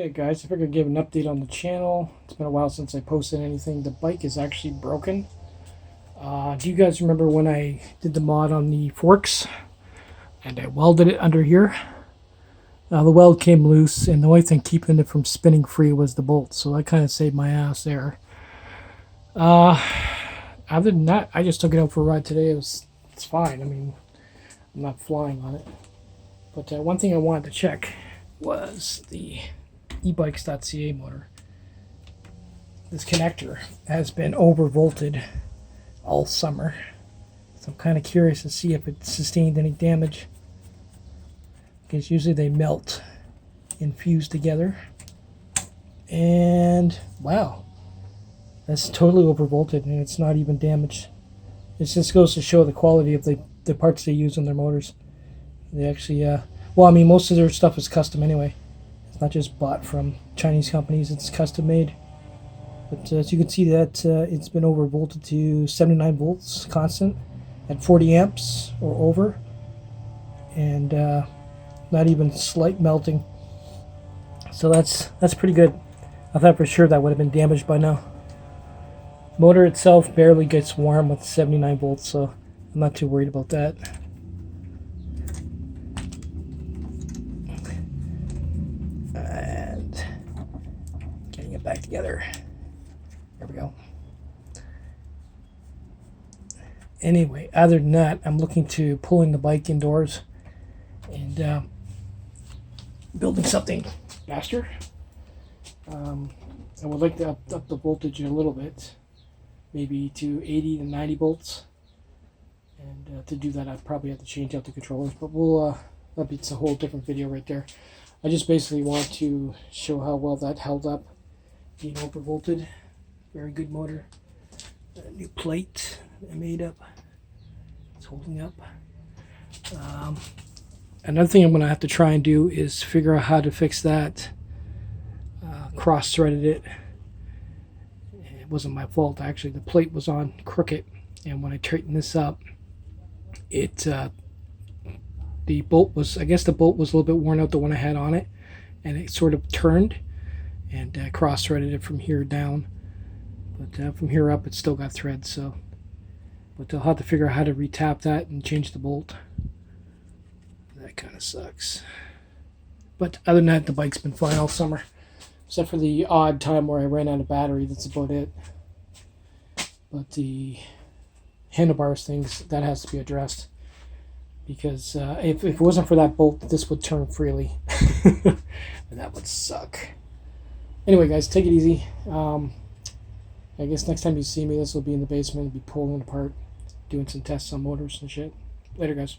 Hey guys, I figured I'd give an update on the channel. It's been a while since I posted anything. The bike is actually broken. Do you guys remember when I did the mod on the forks and I welded it under here? The weld came loose, and the only thing keeping it from spinning free was the bolt, so that kind of saved my ass there. Other than that, I just took it out for a ride today. It's fine. I mean, I'm not flying on it. But one thing I wanted to check was the ebikes.ca motor. This connector has been overvolted all summer, so I'm kind of curious to see if it sustained any damage, because usually they melt and fuse together. And wow, that's totally overvolted and it's not even damaged. It just goes to show the quality of the parts they use on their motors. They actually well, I mean, most of their stuff is custom anyway. It's not just bought from Chinese companies, it's custom made. But as you can see, that it's been overvolted to 79 volts constant at 40 amps or over, and not even slight melting. So that's pretty good. I thought for sure that would have been damaged by now. Motor itself barely gets warm with 79 volts, so I'm not too worried about that. And getting it back together. There we go. Anyway, other than that, I'm looking to pulling the bike indoors and building something faster. I would like to up the voltage a little bit, maybe to 80 to 90 volts. And to do that, I'd probably have to change out the controllers, but that's a whole different video right there. I just basically want to show how well that held up, being overvolted. Very good motor. A new plate I made up. It's holding up. Another thing I'm going to have to try and do is figure out how to fix that. Cross-threaded it. It wasn't my fault, actually. The plate was on crooked, and when I tightened this up, the bolt was, I guess the bolt was a little bit worn out, the one I had on it, and it sort of turned and cross-threaded it from here down. But from here up, it's still got threads, so. But I'll have to figure out how to retap that and change the bolt. That kind of sucks. But other than that, the bike's been fine all summer. Except for the odd time where I ran out of battery, that's about it. But the handlebars things, that has to be addressed. Because if it wasn't for that bolt, this would turn freely. And that would suck. Anyway, guys, take it easy. I guess next time you see me, this will be in the basement, be pulling it apart, doing some tests on motors and shit. Later, guys.